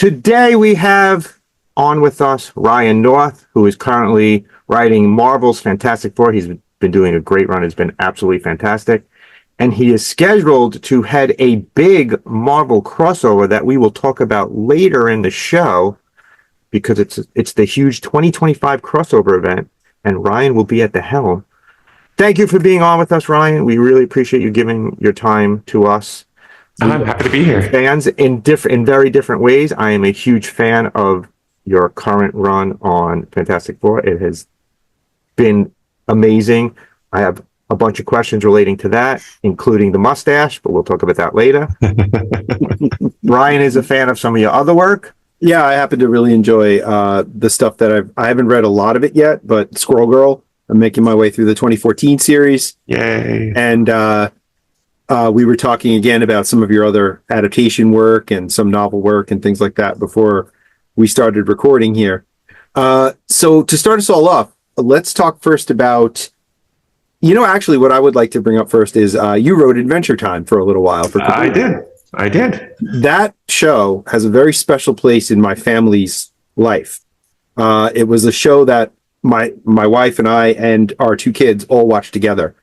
Today we have on with us Ryan North, who is currently writing Marvel's Fantastic Four. He's been doing a great run. It's been absolutely fantastic. And he is scheduled to head a big Marvel crossover that we will talk about later in the show because it's the huge 2025 crossover event, and Ryan will be at the helm. Thank you for being on with us, Ryan. We really appreciate you giving your time to us. I'm happy to be here. Fans in very different ways. I am a huge fan of your current run on Fantastic Four. It has been amazing. I have a bunch of questions relating to that, including the mustache, but we'll talk about that later. Ryan is a fan of some of your other work. Yeah, I happen to really enjoy the stuff that I haven't read a lot of it yet, but Squirrel Girl, I'm making my way through the 2014 series. Yay. And we were talking again about some of your other adaptation work and some novel work and things like that before we started recording here. So to start us all off, let's talk first about, actually what I would like to bring up first is you wrote Adventure Time for a little while. I did. That show has a very special place in my family's life. It was a show that my wife and I and our two kids all watched together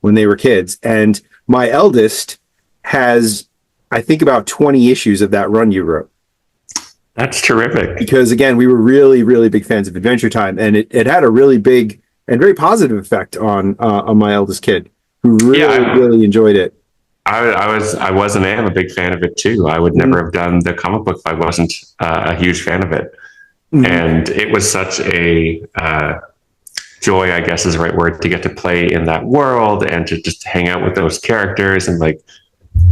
when they were kids. And my eldest has, I think, about 20 issues of that run you wrote. That's terrific. Because, again, we were really, really big fans of Adventure Time, and it had a really big and very positive effect on my eldest kid, who really enjoyed it. I was and am a big fan of it, too. I would never have done the comic book if I wasn't a huge fan of it. Mm-hmm. And it was such a joy, I guess is the right word, to get to play in that world and to just hang out with those characters. And like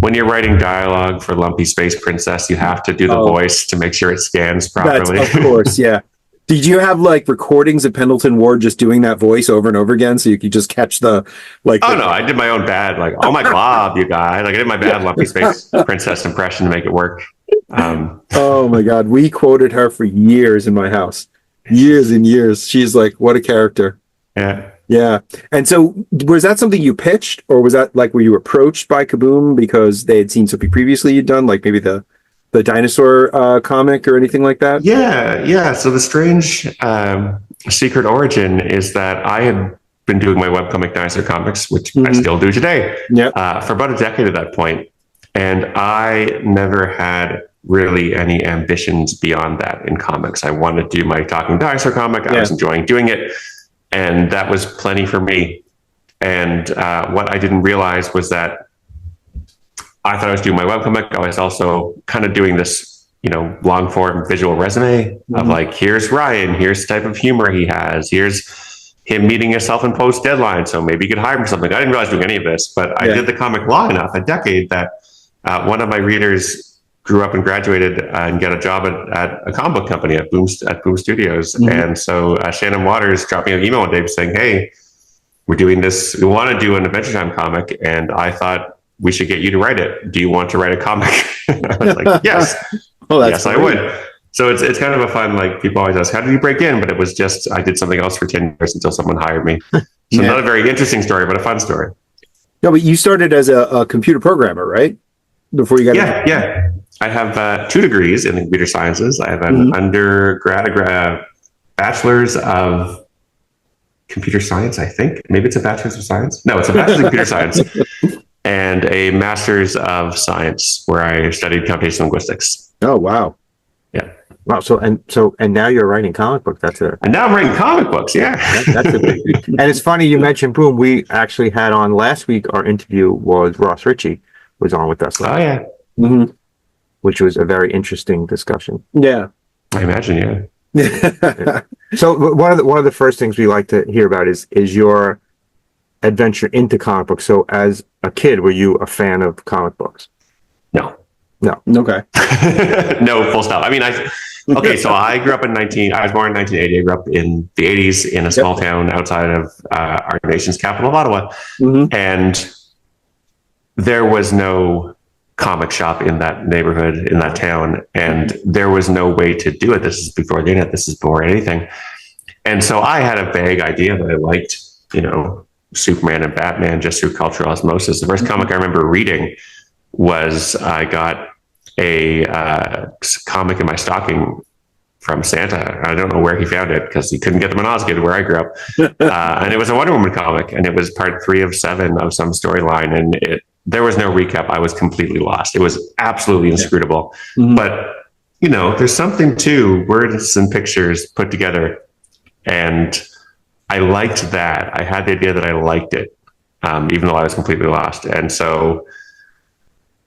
when you're writing dialogue for Lumpy Space Princess, you have to do the voice to make sure it scans properly. Of course, yeah. Did you have like recordings of Pendleton Ward just doing that voice over and over again so you could just catch the like? Oh no, I did my own bad oh my glob, you guys! Like I did my bad Lumpy Space Princess impression to make it work. Oh my God, we quoted her for years in my house, years and years. She's like, what a character. Yeah. And so was that something you pitched, or was that like, were you approached by Kaboom because they had seen something previously you'd done, like maybe the dinosaur comic or anything like that? Yeah. So the strange secret origin is that I had been doing my webcomic Dinosaur comics, which I still do today, for about a decade at that point. And I never had really any ambitions beyond that in comics. I wanted to do my Talking Dinosaur comic. I was enjoying doing it. And that was plenty for me. And what I didn't realize was that I thought I was doing my webcomic. I was also kind of doing this, long form visual resume of like, here's Ryan, here's the type of humor he has, here's him meeting a self-imposed deadline, so maybe you could hire him for something. I didn't realize doing any of this, but I did the comic long enough, a decade, that one of my readers grew up and graduated and got a job at a comic book company at Boom Studios. And so Shannon Waters dropped me an email one day saying, hey, we're doing this. We want to do an Adventure Time comic. And I thought we should get you to write it. Do you want to write a comic? I was like, yes. Yes, great. I would. So it's kind of a fun, like people always ask, how did you break in? But it was just, I did something else for 10 years until someone hired me. So not a very interesting story, but a fun story. No, but you started as a computer programmer, right? Before you got Yeah. I have 2 degrees in the computer sciences. I have an undergrad, bachelor's of computer science, I think. Maybe it's a bachelor's of science. No, it's a bachelor's of computer science. And a master's of science where I studied computational linguistics. Oh, wow. Yeah. Wow. And now you're writing comic books. And now I'm writing comic books. Yeah. That's a big. And it's funny you mentioned Boom. We actually had on last week, our interview was Ross Ritchie was on with us. Oh, yeah. Mm-hmm. Which was a very interesting discussion. Yeah. I imagine, yeah. So one of the first things we like to hear about is your adventure into comic books. So as a kid, were you a fan of comic books? No. Okay. No, full stop. I mean, so I grew up I was born in 1980. I grew up in the 80s in a small town outside of our nation's capital of Ottawa. Mm-hmm. And there was no comic shop in that neighborhood, in that town, and there was no way to do it. This is before the internet. This is before anything. And so I had a vague idea that I liked, Superman and Batman just through cultural osmosis. The first comic I remember reading was I got a comic in my stocking from Santa. I don't know where he found it because he couldn't get them in Osgood where I grew up. And it was a Wonder Woman comic, and it was part 3 of 7 of some storyline. And there was no recap. I was completely lost. It was absolutely inscrutable. Mm-hmm. But, you know, there's something to words and pictures put together. And I liked that. I had the idea that I liked it, even though I was completely lost. And so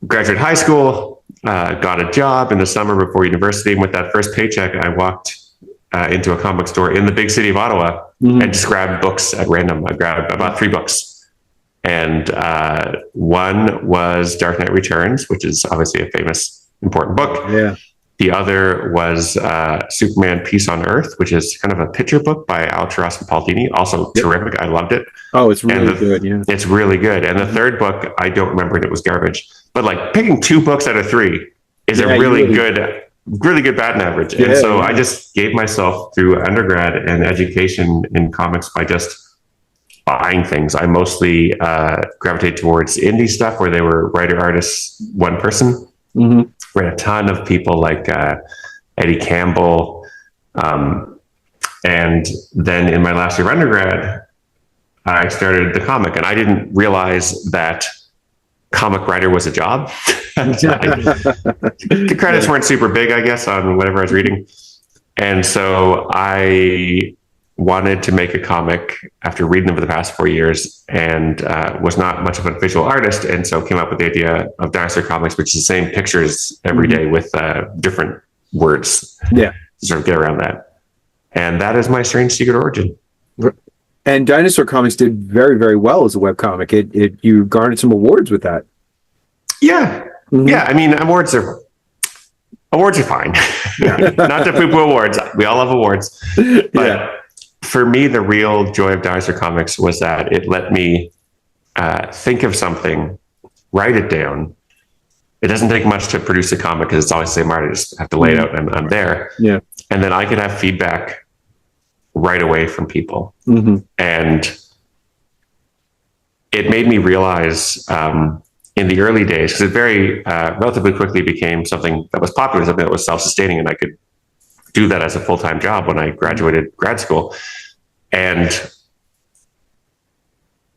graduated high school, got a job in the summer before university. And with that first paycheck, I walked into a comic store in the big city of Ottawa and just grabbed books at random. I bought 3 books. And one was Dark Knight Returns, which is obviously a famous, important book. Yeah. The other was Superman Peace on Earth, which is kind of a picture book by Al Taras and Paul Dini. Also terrific. I loved it. Oh, it's really good. Yeah. It's really good. And the third book, I don't remember, and it was garbage. But like picking 2 books out of 3 is a really good batting average. Yeah, and so I just gave myself through undergrad and education in comics by just buying things. I mostly gravitate towards indie stuff where they were writer, artists, one person. Mm-hmm. Read a ton of people like Eddie Campbell. And then in my last year of undergrad, I started the comic, and I didn't realize that comic writer was a job. The credits weren't super big, I guess, on whatever I was reading. And so I wanted to make a comic after reading them for the past 4 years, and was not much of a visual artist. And so came up with the idea of Dinosaur Comics, which is the same pictures every day with different words. Yeah. To sort of get around that. And that is my strange secret origin. And Dinosaur Comics did very, very well as a webcomic. You garnered some awards with that. Yeah. Mm-hmm. Yeah. I mean, awards are fine. Not to poo-poo awards. We all love awards. But for me, the real joy of Dinosaur Comics was that it let me think of something, write it down. It doesn't take much to produce a comic because it's always the same art. I just have to lay it out and I'm there. Yeah. And then I could have feedback right away from people. Mm-hmm. And it made me realize in the early days, because it very relatively quickly became something that was popular, something that was self-sustaining, and I could do that as a full-time job when I graduated grad school. And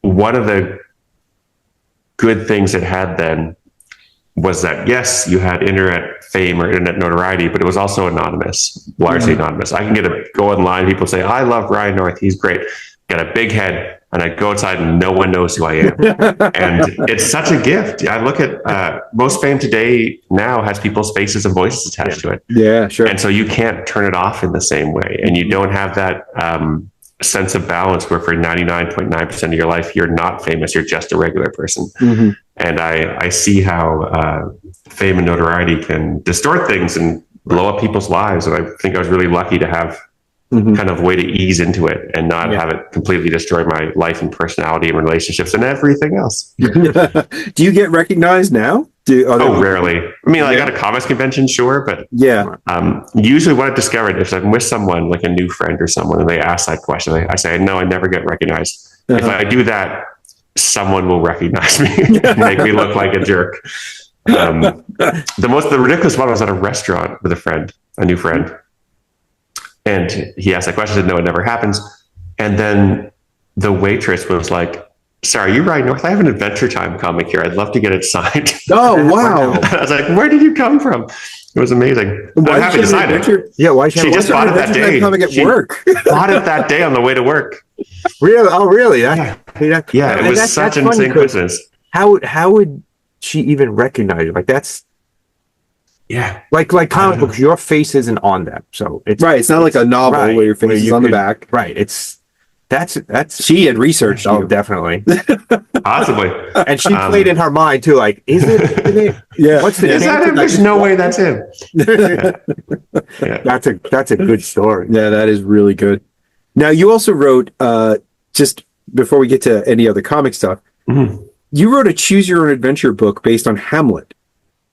one of the good things it had then was that, yes, you had internet fame or internet notoriety, but it was also anonymous, largely anonymous. I can go online, people say, I love Ryan North, he's great. Got a big head, and I go outside and no one knows who I am. And it's such a gift. I look at most fame today now has people's faces and voices attached to it. Yeah, sure. And so you can't turn it off in the same way. And you don't have that sense of balance where for 99.9% of your life, you're not famous, you're just a regular person. Mm-hmm. And I see how fame and notoriety can distort things and blow up people's lives. And I think I was really lucky to have kind of way to ease into it and not have it completely destroy my life and personality and relationships and everything else. Do you get recognized now? Rarely. I mean, I got a comics convention, sure, but usually what I've discovered is I'm with someone, like a new friend or someone, and they ask that question, I say, no, I never get recognized. If I do that, someone will recognize me and make me look like a jerk. The ridiculous one was at a restaurant with a new friend. And he asked that question, said, no, it never happens. And then the waitress was like, sorry, you Ryan North? I have an Adventure Time comic here. I'd love to get it signed. Oh, wow. I was like, where did you come from? It was amazing. I'm happy to sign it. Yeah, why she just bought it that day. At work. Bought it that day on the way to work. Really? Oh, really? Yeah, it was such an insane coincidence. How would she even recognize you? Like that's like comic books, your face isn't on them, so it's right. It's not like a novel where your face is on the back. Right. That's she had researched. Oh, definitely, possibly. And she played in her mind too. Like, is it? Yeah. What's the? Is that him? There's no way that's him. That's a good story. Yeah, that is really good. Now, you also wrote just before we get to any other comic stuff. Mm-hmm. You wrote a choose your own adventure book based on Hamlet.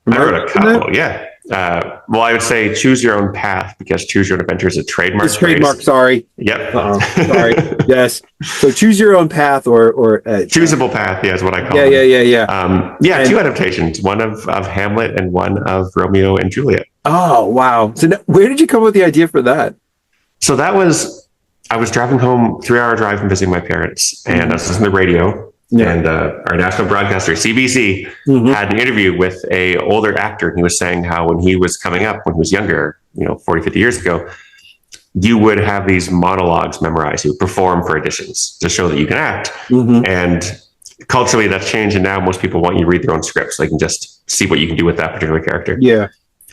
I wrote a couple, yeah. Well, I would say choose your own path because choose your own adventure is a trademark. It's trademark. Sorry. Yep. Sorry. Yes. So choose your own path or choosable path. Yeah, is what I call them. Yeah. Two adaptations, one of Hamlet and one of Romeo and Juliet. Oh, wow. So where did you come up with the idea for that? So I was driving home, 3-hour drive from visiting my parents, and I was listening to the radio. Yeah. And our national broadcaster, CBC, had an interview with a older actor. And he was saying how when he was coming up, when he was younger, 40, 50 years ago, you would have these monologues memorized. You would perform for auditions to show that you can act. And culturally, that's changed. And now most people want you to read their own scripts so they can just see what you can do with that particular character. Yeah.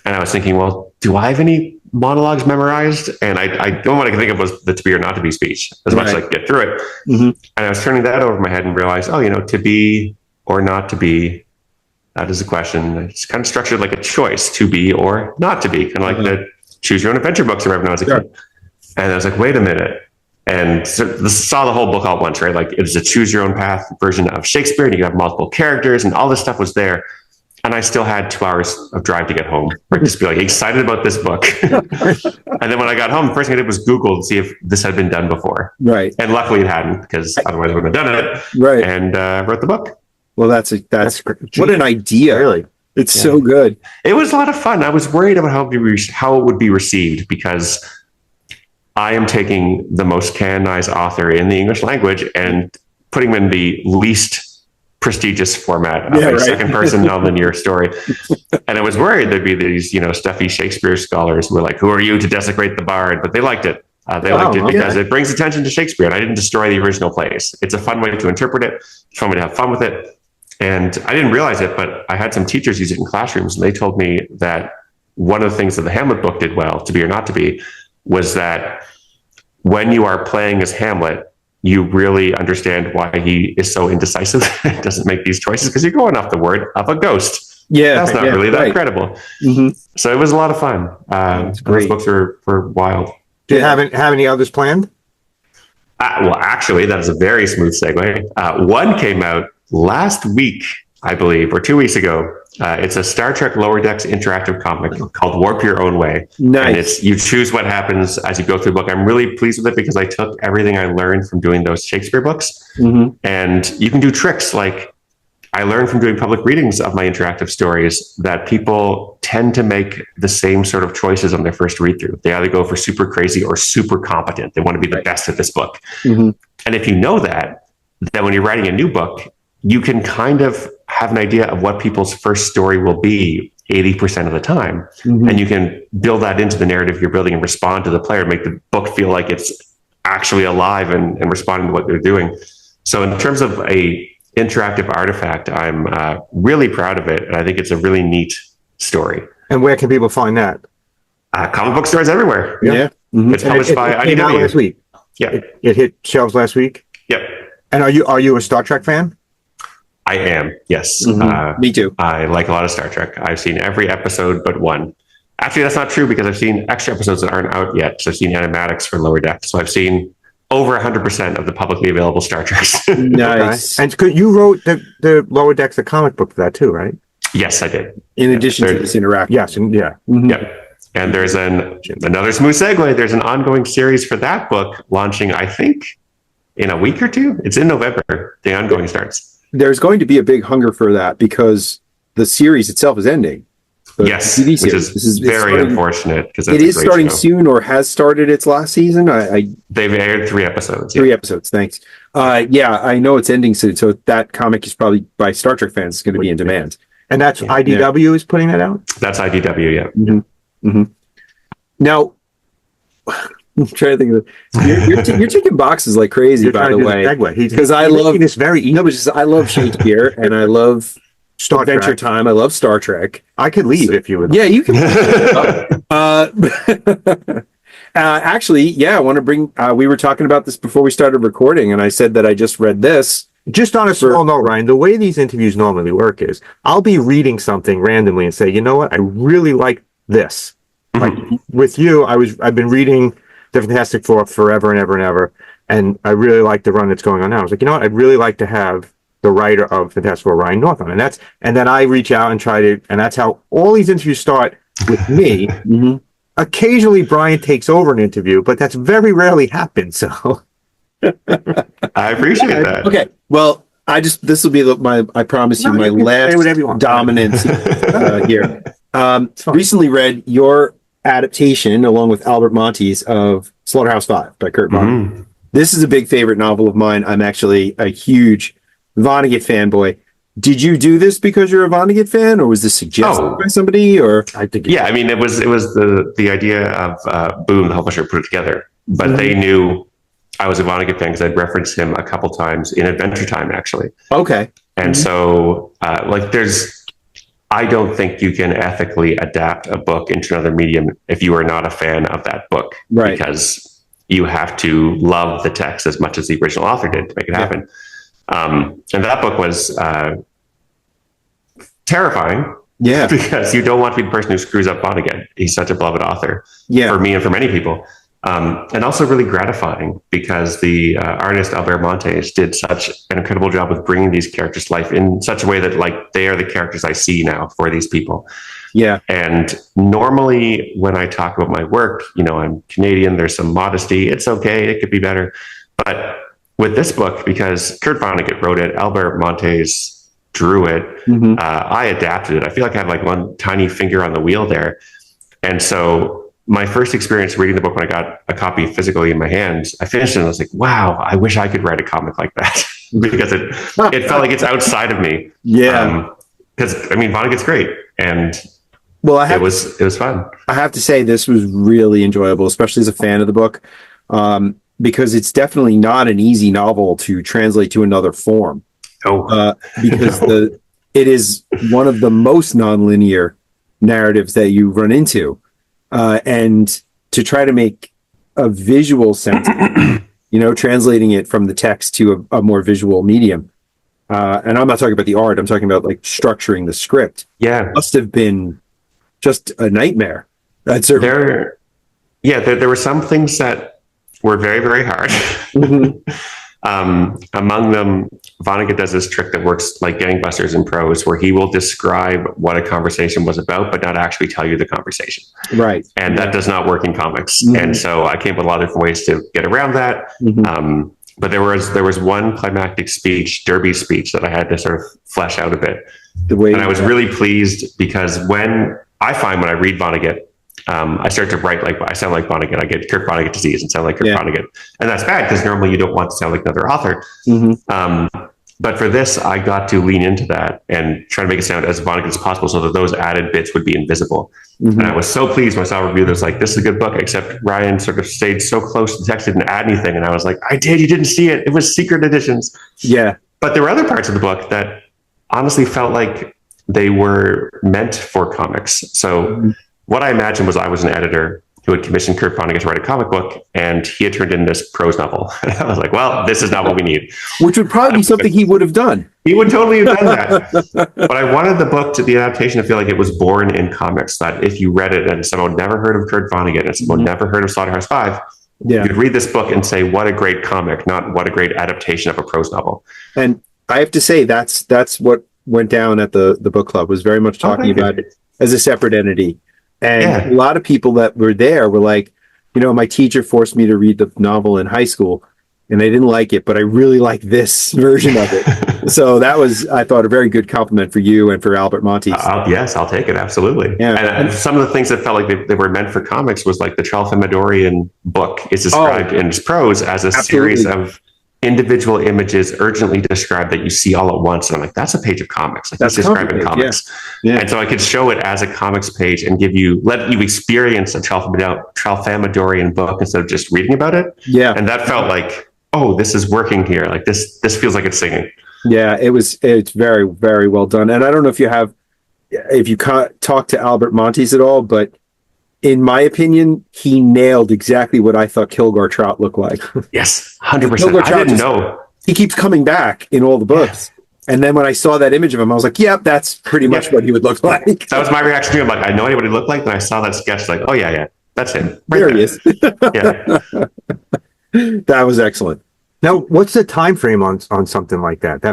And I was thinking, well, do I have any monologues memorized? And I don't want to think of was the to be or not to be speech as much as I could get through it. And I was turning that over my head and realized, to be or not to be, that is a question. It's kind of structured like a choice, to be or not to be, kind of like the choose your own adventure books I read when I was a kid. And I was like, wait a minute. And saw the whole book all at once, right? Like it's a choose your own path version of Shakespeare, and you can have multiple characters, and all this stuff was there. And I still had 2 hours of drive to get home, right? Just be like excited about this book. And then when I got home, the first thing I did was Google to see if this had been done before. Right. And luckily it hadn't, because otherwise I wouldn't have done it. Right. And wrote the book. Well, that's what an idea. Really. It's so good. It was a lot of fun. I was worried about how it would be received, because I am taking the most canonized author in the English language and putting him in the least prestigious format of a second person nonlinear story. And I was worried there'd be these, stuffy Shakespeare scholars who were like, who are you to desecrate the bard? But they liked it. They liked it because it brings attention to Shakespeare, and I didn't destroy the original plays. It's a fun way to interpret it. It's a fun way to have fun with it. And I didn't realize it, but I had some teachers use it in classrooms, and they told me that one of the things that the Hamlet book did well, to be or not to be, was that when you are playing as Hamlet, you really understand why he is so indecisive and doesn't make these choices, because you're going off the word of a ghost. Yeah. That's not really that credible. So it was a lot of fun. Those books were wild. Do you have any others planned? Well, actually, that is a very smooth segue. One came out last week, I believe, or 2 weeks ago. It's a Star Trek Lower Decks interactive comic called Warp Your Own Way. Nice. And you choose what happens as you go through the book. I'm really pleased with it because I took everything I learned from doing those Shakespeare books. And you can do tricks like I learned from doing public readings of my interactive stories that people tend to make the same sort of choices on their first read through. They either go for super crazy or super competent. They want to be the best at this book. And if you know that, then when you're writing a new book, you can kind of have an idea of what people's first story will be 80% of the time. And you can build that into the narrative you're building and respond to the player, make the book feel like it's actually alive and responding to what they're doing. So in terms of a interactive artifact, I'm really proud of it. And I think it's a really neat story. And where can people find that? Comic book stores everywhere. It's published by IDW. Came out last week. It hit shelves last week. And are you a Star Trek fan? I am, yes. Me too. I like a lot of Star Trek. I've seen every episode but one. Actually, that's not true because I've seen extra episodes that aren't out yet. So I've seen animatics for Lower Decks. So I've seen over 100% of the publicly available Star Treks. Nice. And you wrote the Lower Decks, the comic book for that too, right? Yes, I did. In addition to this interactive. Yes, And there's another smooth segue. There's an ongoing series for that book launching, I think, in a week or two. It's in November. The ongoing starts. There's going to be a big hunger for that because the series itself is ending. Yes, which is very unfortunate because it is starting soon or has started its last season. They've aired 3 episodes. 3 episodes. Thanks. I know it's ending soon, so that comic is probably by Star Trek fans going to be in demand. And that's IDW is putting that out. That's IDW. Yeah. Now, I'm trying to think of it. You're taking boxes like crazy, by the way. Because I love this very easy. No, but just I love Shakespeare and I love Adventure Time. I love Star Trek. I could leave if you would. Yeah, you can. Actually, I want to bring. We were talking about this before we started recording, and I said that I just read this. Just on a small note, Ryan, the way these interviews normally work is I'll be reading something randomly and say, you know what, I really like this. Like with you, I've been reading the Fantastic Four forever and ever and ever, and I really like the run that's going on now. I was like, you know what, I'd really like to have the writer of Fantastic Four, Ryan North, on, and then I reach out and try to, and that's how all these interviews start. with me. Occasionally, Brian takes over an interview, but that's very rarely happens. So I appreciate that. Okay. Well, this will be I promise you, my last dominance here. Recently read your adaptation along with Albert Montes of Slaughterhouse-Five by Kurt Vonnegut. This is a big favorite novel of mine. I'm actually a huge Vonnegut fanboy. Did you do this because you're a Vonnegut fan, or was this suggested by somebody? Or I think I mean it was the idea of Boom, the publisher, put it together, but they knew I was a Vonnegut fan because I'd referenced him a couple times in Adventure Time, actually. Okay, and so I don't think you can ethically adapt a book into another medium if you are not a fan of that book, right? Because you have to love the text as much as the original author did to make it happen. And that book was terrifying. Yeah. Because you don't want to be the person who screws up Vonnegut. He's such a beloved author for me and for many people. And also really gratifying because the artist Albert Montes did such an incredible job with bringing these characters to life in such a way that like they are the characters I see now for these people. Yeah. And normally when I talk about my work, you know, I'm Canadian, there's some modesty. It's okay. It could be better. But with this book, because Kurt Vonnegut wrote it, Albert Montes drew it, I adapted it. I feel like I have like one tiny finger on the wheel there. And so my first experience reading the book when I got a copy physically in my hands, I finished it and I was like, wow, I wish I could write a comic like that because it felt like it's outside of me. Yeah. Because I mean, Vonnegut's great. And it was fun. I have to say this was really enjoyable, especially as a fan of the book. Because it's definitely not an easy novel to translate to another form. Because it is one of the most nonlinear narratives that you run into. And to try to make a visual sense, you know, translating it from the text to a more visual medium. And I'm not talking about the art. I'm talking about like structuring the script. Yeah. Must have been just a nightmare. There were some things that were very, very hard. Among them, Vonnegut does this trick that works like gangbusters in prose, where he will describe what a conversation was about, but not actually tell you the conversation. Right. And that does not work in comics. And so I came up with a lot of different ways to get around that. But there was one climactic speech, Derby's speech, that I had to sort of flesh out a bit. And I was really pleased because when I read Vonnegut, I start to write like I sound like Vonnegut. I get Kurt Vonnegut disease and sound like Kurt Vonnegut, and that's bad because normally you don't want to sound like another author. But for this, I got to lean into that and try to make it sound as Vonnegut as possible, so that those added bits would be invisible. And I was so pleased when I saw a review that was like, "This is a good book," except Ryan sort of stayed so close to the text, didn't add anything, and I was like, "I did. You didn't see it. It was secret editions." Yeah. But there were other parts of the book that honestly felt like they were meant for comics. So. What I imagined was I was an editor who had commissioned Kurt Vonnegut to write a comic book, and he had turned in this prose novel. And I was like, well, this is not what we need. Which would probably be something he would have done. He would totally have done that. But I wanted the adaptation to feel like it was born in comics, that if you read it and someone never heard of Kurt Vonnegut and someone never heard of Slaughterhouse-Five, you could read this book and say, what a great comic, not what a great adaptation of a prose novel. And I have to say, that's what went down at the book club, was very much talking about it as a separate entity. And a lot of people that were there were like, you know, my teacher forced me to read the novel in high school and I didn't like it, but I really like this version of it. So that was, I thought, a very good compliment for you and for Albert Montes. Yes, I'll take it. Absolutely. Yeah. And some of the things that felt like they were meant for comics was like the Tralfamadorian book is described in its prose as a series of individual images urgently described that you see all at once. And I'm like, that's a page of comics. Like, that's describing comics. Yeah. And so I could show it as a comics page and let you experience a Tralfamadorian book instead of just reading about it. Yeah. And that felt like, oh, this is working here. Like this feels like it's singing. Yeah, it's very, very well done. And I don't know if you talk to Albert Montes at all, but in my opinion, he nailed exactly what I thought Kilgore Trout looked like. Yes, 100%. I didn't know. He keeps coming back in all the books. Yeah. And then when I saw that image of him, I was like, yep, that's pretty much what he would look like. That was my reaction to him. Like, I had no idea what he looked like. Then I saw that sketch, like, oh, yeah, that's him. There he is. Yeah. That was excellent. Now, what's the time frame on something like that?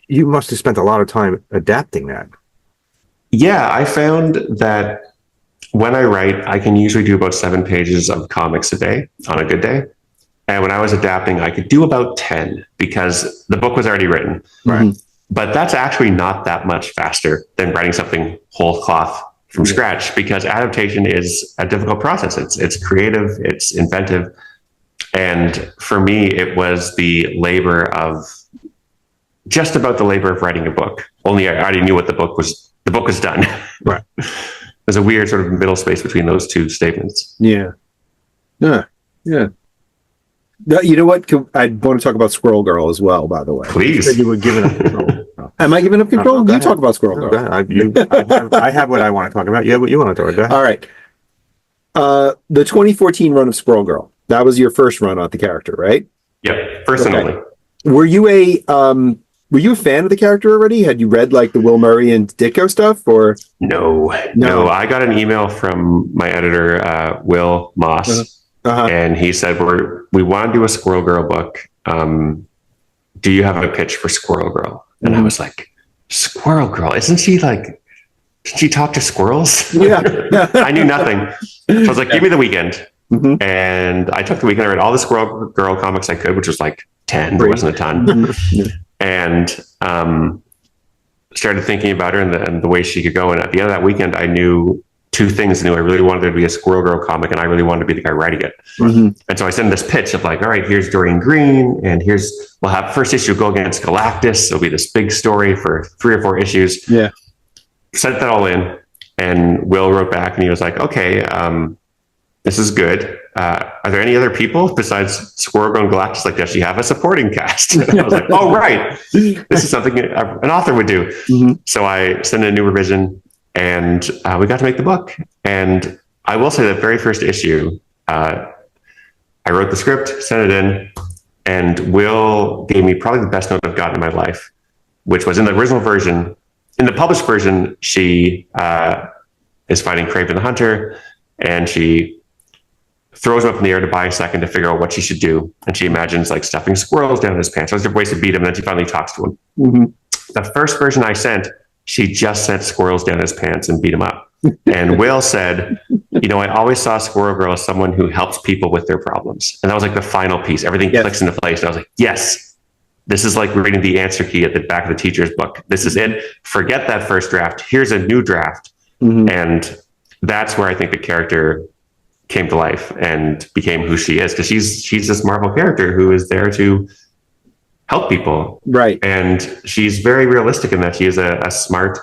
You must have spent a lot of time adapting that. Yeah, I found that when I write, I can usually do about 7 pages of comics a day on a good day. And when I was adapting, I could do about 10 because the book was already written. Right. But that's actually not that much faster than writing something whole cloth from scratch, because adaptation is a difficult process. It's creative, it's inventive. And for me, it was the labor of just about the labor of writing a book. Only I already knew what the book was done. Right. There's a weird sort of middle space between those two statements. Yeah. Yeah. Yeah. You know what? I want to talk about Squirrel Girl as well, by the way. Please. You were giving up control. Am I giving up control? You talk about Squirrel Girl. I have what I want to talk about. Yeah, what you want to talk about. All right. The 2014 run of Squirrel Girl. That was your first run on the character, right? Yep. First and only. Were you a fan of the character already? Had you read like the Will Murray and Ditko stuff, or no? I got an email from my editor, Will Moss, and he said, "We want to do a Squirrel Girl book. Do you have a pitch for Squirrel Girl?" And I was like, "Squirrel Girl? Isn't she like? Did she talk to squirrels?" Yeah. I knew nothing. So I was like, "Give me the weekend." And I took the weekend. I read all the Squirrel Girl comics I could, which was like 10. There wasn't a ton. And started thinking about her and the way she could go. And at the end of that weekend, I knew 2 things. I knew I really wanted there to be a Squirrel Girl comic, and I really wanted to be the guy writing it. And so I sent this pitch of like, all right, here's Dorian Green, and we'll have first issue go against Galactus. It'll be this big story for 3 or 4 issues. Yeah. Sent that all in, and Will wrote back, and he was like, okay, this is good. Are there any other people besides Squirrel Girl and Galactus? Like, does she have a supporting cast? And I was like, oh, right. This is something an author would do. So I sent in a new revision, and we got to make the book. And I will say that very first issue, I wrote the script, sent it in, and Will gave me probably the best note I've gotten in my life, which was in the original version. In the published version, she is fighting Kraven the Hunter, and she throws him up in the air to buy a second to figure out what she should do. And she imagines like stuffing squirrels down his pants. So there's ways to beat him, and then she finally talks to him. The first version I sent, she just sent squirrels down his pants and beat him up. And Will said, I always saw Squirrel Girl as someone who helps people with their problems. And that was like the final piece. Everything clicks into place. And I was like, yes, this is like reading the answer key at the back of the teacher's book. This is it. Forget that first draft. Here's a new draft. And that's where I think the character came to life and became who she is, because she's this Marvel character who is there to help people, right? And she's very realistic in that she is a smart,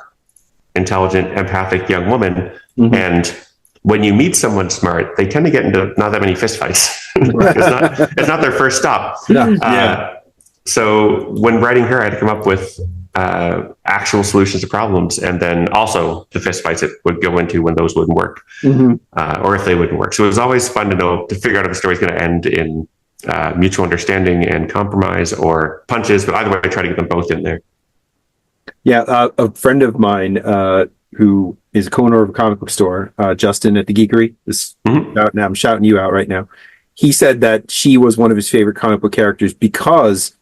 intelligent, empathic young woman. And when you meet someone smart, they tend to get into not that many fistfights. It's not their first stop. So when writing her, I had to come up with actual solutions to problems, and then also the fistfights it would go into when those wouldn't work, or if they wouldn't work. So it was always fun to figure out if the story's going to end in mutual understanding and compromise or punches. But either way, I try to get them both in there. Yeah, a friend of mine who is a co-owner of a comic book store, Justin at the Geekery. Now I'm shouting you out right now. He said that she was one of his favorite comic book characters because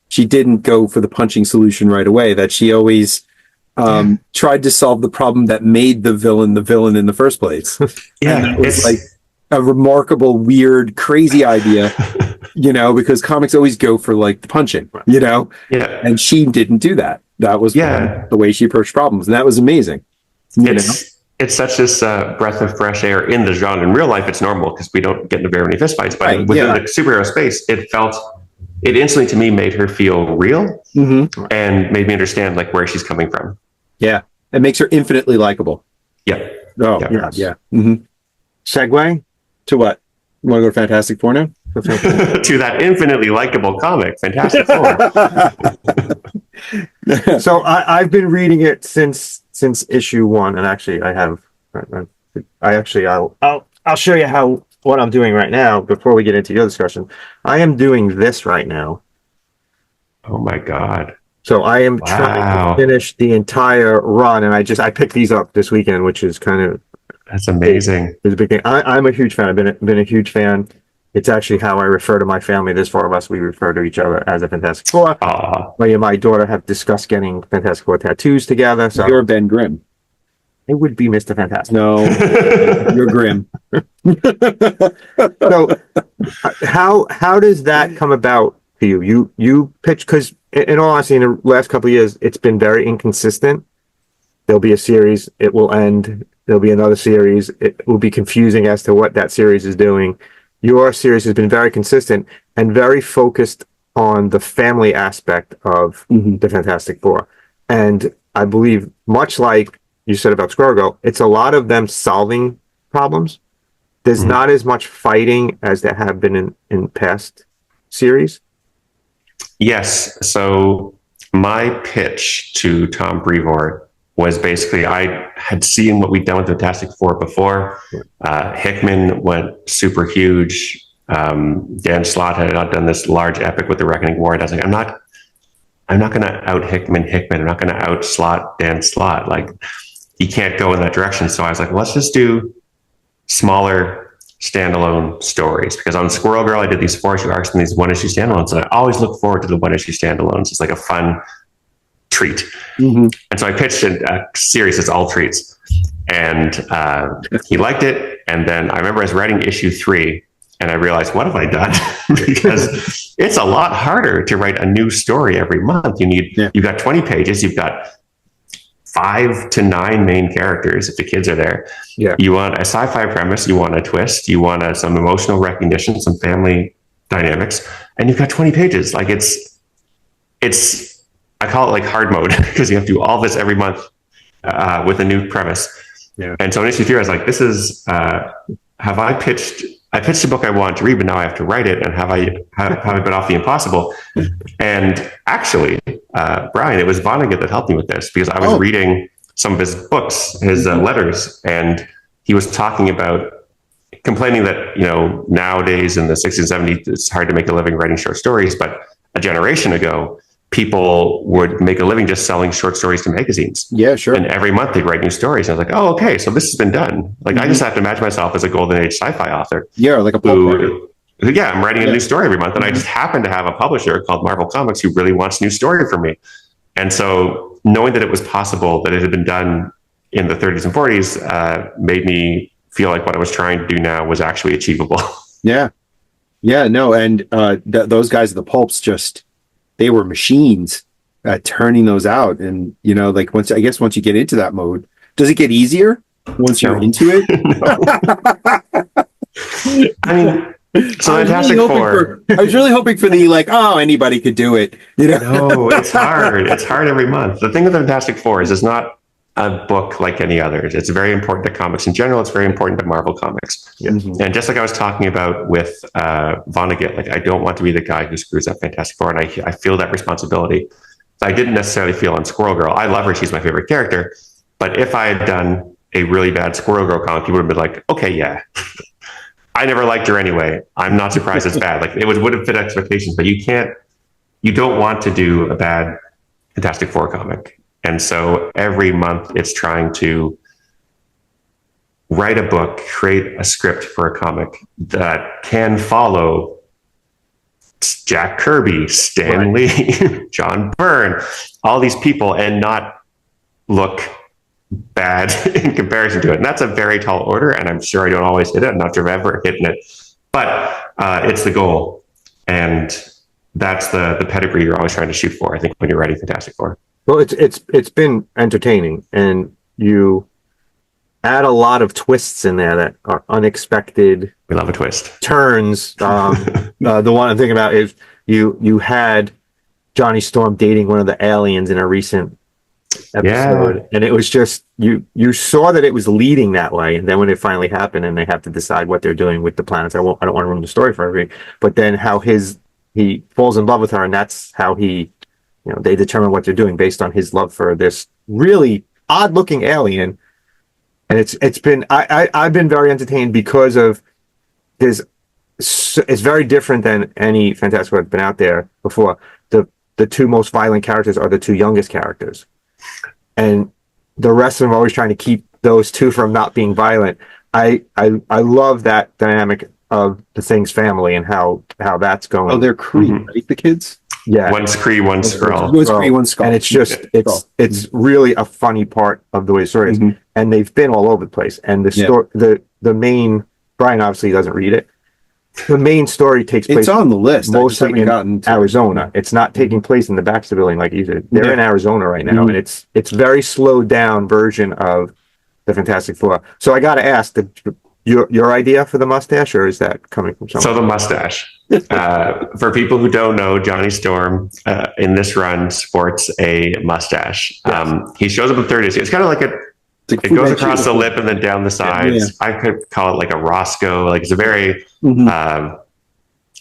she didn't go for the punching solution right away, that she always tried to solve the problem that made the villain in the first place. Yeah, it's like a remarkable, weird, crazy idea, because comics always go for like the punching, and she didn't do that. That was the way she approached problems, and that was amazing. It's such this breath of fresh air in the genre. In real life, it's normal because we don't get into very many fistfights, but within the superhero space, it instantly to me made her feel real and made me understand like where she's coming from. Yeah. It makes her infinitely likable. Yeah. Oh, yeah. Segue to what? You want to go to Fantastic Four now? To that infinitely likable comic, Fantastic Four. So I've been reading it since issue 1, and actually I'll show you what I'm doing right now before we get into your discussion. I am doing this right now. Oh my God. So I am trying to finish the entire run, and I picked these up this weekend, which is that's amazing. It's a big thing. I'm a huge fan. I've been a huge fan. It's actually how I refer to my family. There's 4 of us. We refer to each other as a Fantastic Four. Me and my daughter have discussed getting Fantastic Four tattoos together. So you're Ben Grimm. it would be Mr. Fantastic. No, you're grim. So how does that come about for you? You pitch, because in all honesty, in the last couple of years, it's been very inconsistent. There'll be a series, it will end. There'll be another series. It will be confusing as to what that series is doing. Your series has been very consistent and very focused on the family aspect of the Fantastic Four. And I believe, much like you said about Squirrel Girl, it's a lot of them solving problems. There's not as much fighting as there have been in past series. Yes. So my pitch to Tom Brevoort was basically, I had seen what we'd done with the Fantastic Four before. Hickman went super huge. Dan Slott had not done this large epic with the Reckoning War. And I was like, I'm not going to out Hickman. I'm not going to out Slott Dan Slott. Like, he can't go in that direction. So I was like, well, let's just do smaller standalone stories, because on Squirrel Girl I did these 4-issue arcs and these 1-issue standalones, and I always look forward to the 1-issue standalones. It's like a fun treat. And so I pitched a series that's all treats, and he liked it. And then I remember I was writing issue 3 and I realized, what have I done? Because it's a lot harder to write a new story every month. You've got 20 pages, you've got 5 to 9 main characters if the kids are there. You want a sci-fi premise, you want a twist, you want some emotional recognition, some family dynamics, and you've got 20 pages. Like, it's I call it like hard mode, because you have to do all this every month with a new premise. And so in issue 3 I was like, this is I pitched a book I wanted to read, but now I have to write it, and have I been off the impossible? And actually, Brian, it was Vonnegut that helped me with this, because I was reading some of his books, his letters, and he was talking about complaining that, nowadays in the 60s and 70s, it's hard to make a living writing short stories, but a generation ago, people would make a living just selling short stories to magazines. Yeah, sure. And every month they'd write new stories. And I was like, oh, okay, so this has been done. Like, I just have to imagine myself as a golden age sci-fi author. Yeah, like a pulp. Yeah, I'm writing a new story every month. And I just happen to have a publisher called Marvel Comics who really wants a new story from me. And so knowing that it was possible, that it had been done in the 30s and 40s, made me feel like what I was trying to do now was actually achievable. Yeah. Yeah, no. And those guys at the pulps, they were machines at turning those out. And, like, once you get into that mode, does it get easier once you're into it? I mean, so Fantastic Four. I was really hoping for the, like, anybody could do it. No, it's hard. It's hard every month. The thing with Fantastic Four is it's not a book like any others. It's very important to comics in general. It's very important to Marvel Comics. And just like I was talking about with Vonnegut, like, I don't want to be the guy who screws up Fantastic Four, and I feel that responsibility. I didn't necessarily feel on Squirrel Girl. I love her. She's my favorite character. But if I had done a really bad Squirrel Girl comic, people would have been like, okay, yeah. I never liked her anyway. I'm not surprised it's bad. Like, it would have fit expectations, but you don't want to do a bad Fantastic Four comic. And so every month it's trying to write a book, create a script for a comic that can follow Jack Kirby, Stan Lee, John Byrne, all these people, and not look bad in comparison to it. And that's a very tall order, and I'm sure I don't always hit it. I'm not sure I've ever hit it, but it's the goal. And that's the pedigree you're always trying to shoot for, I think, when you're writing Fantastic Four. Well, it's been entertaining, and you add a lot of twists in there that are unexpected. We love a twist. Turns. The one I'm thinking about is you had Johnny Storm dating one of the aliens in a recent episode, and it was just you saw that it was leading that way, and then when it finally happened, and they have to decide what they're doing with the planets. I don't want to ruin the story for everybody, but then how he falls in love with her, and that's how they determine what they're doing based on his love for this really odd looking alien. And it's been, I've been very entertained because of this. It's very different than any Fantastic Four that's been out there before. The two most violent characters are the two youngest characters, and the rest of them are always trying to keep those two from not being violent. I love that dynamic of the Thing's family and how that's going. Oh, they're Kree, right? The kids? Yeah. One's Kree, one's Skrull. One's Kree, one's Skrull. And it's just, it's really a funny part of the way the story is. And they've been all over the place. And the story, the main, Brian obviously doesn't read it. The main story takes place. It's on the list. Mostly in Arizona. It's not taking place in the Baxter building like you said. They're in Arizona right now, and it's very slowed down version of the Fantastic Four. So I got to ask, your idea for the mustache, or is that coming from someone? So the mustache. For people who don't know, Johnny Storm in this run sports a mustache. Yes. He shows up in the third issue. It's kind of like it goes across the lip and then down the sides. Yeah. I could call it like a Roscoe. Like it's a very,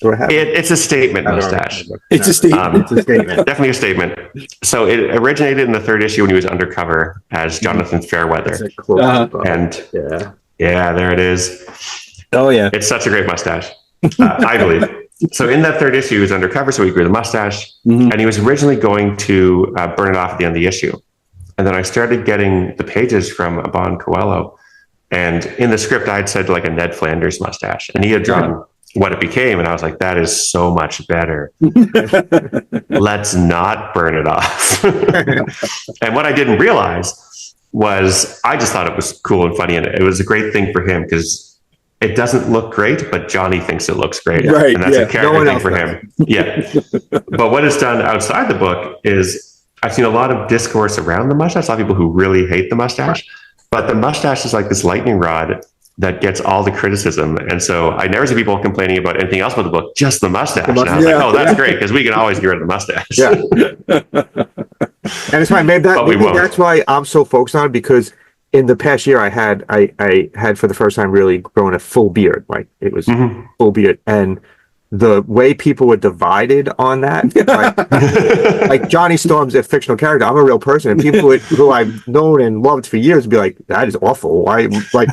it's a statement mustache. It's a statement. It's a statement. Definitely a statement. So it originated in the third issue when he was undercover as Jonathan Fairweather. And yeah, there it is. Oh yeah. It's such a great mustache, I believe. So in that third issue, he was undercover, so he grew the mustache, and he was originally going to burn it off at the end of the issue. And then I started getting the pages from Bon Coelho, and in the script, I had said like a Ned Flanders mustache, and he had drawn what it became, and I was like, that is so much better. Let's not burn it off. And what I didn't realize was I just thought it was cool and funny, and it was a great thing for him because it doesn't look great, but Johnny thinks it looks great. Right, and that's a character thing for him. Yeah. But what is done outside the book is I've seen a lot of discourse around the mustache, a lot of people who really hate the mustache, but the mustache is like this lightning rod that gets all the criticism. And so I never see people complaining about anything else about the book, just the mustache. And I was like, oh, that's great, because we can always get rid of the mustache. Yeah. And it's fine. Maybe that's why I'm so focused on it, because in the past year I had for the first time really grown a full beard. Like it was full beard. And the way people were divided on that, like Johnny Storm's a fictional character. I'm a real person, and people who I've known and loved for years would be like, "That is awful." Why? Like,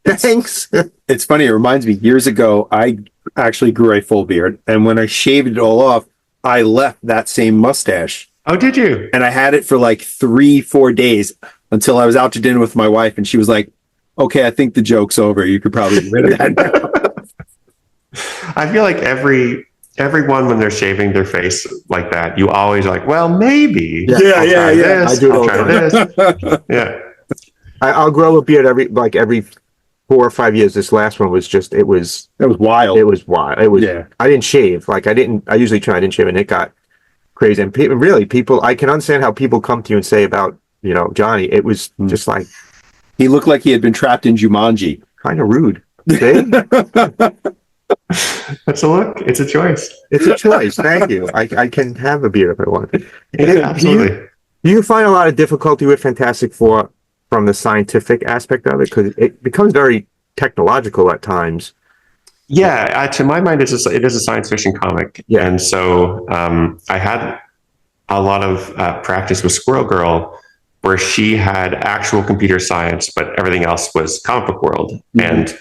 thanks. It's funny. It reminds me. Years ago, I actually grew a full beard, and when I shaved it all off, I left that same mustache. Oh, did you? And I had it for like 3-4 days until I was out to dinner with my wife, and she was like, "Okay, I think the joke's over. You could probably get rid of that now." I feel like everyone when they're shaving their face like that, you always are like, well, maybe. Yeah. I do. I'll try this. Yeah. I'll grow a beard every 4 or 5 years. This last one was just it was wild. It was wild. It was. Yeah. I didn't shave. Like I usually try. I didn't shave, and it got crazy. And people. I can understand how people come to you and say about Johnny. It was just like he looked like he had been trapped in Jumanji. Kind of rude. That's a look. It's a choice. It's a choice. Thank you. I can have a beard if I want. Yeah, absolutely. Do you find a lot of difficulty with Fantastic Four from the scientific aspect of it? Because it becomes very technological at times. Yeah, to my mind, it is a science fiction comic. Yeah. And so I had a lot of practice with Squirrel Girl, where she had actual computer science, but everything else was comic book world. And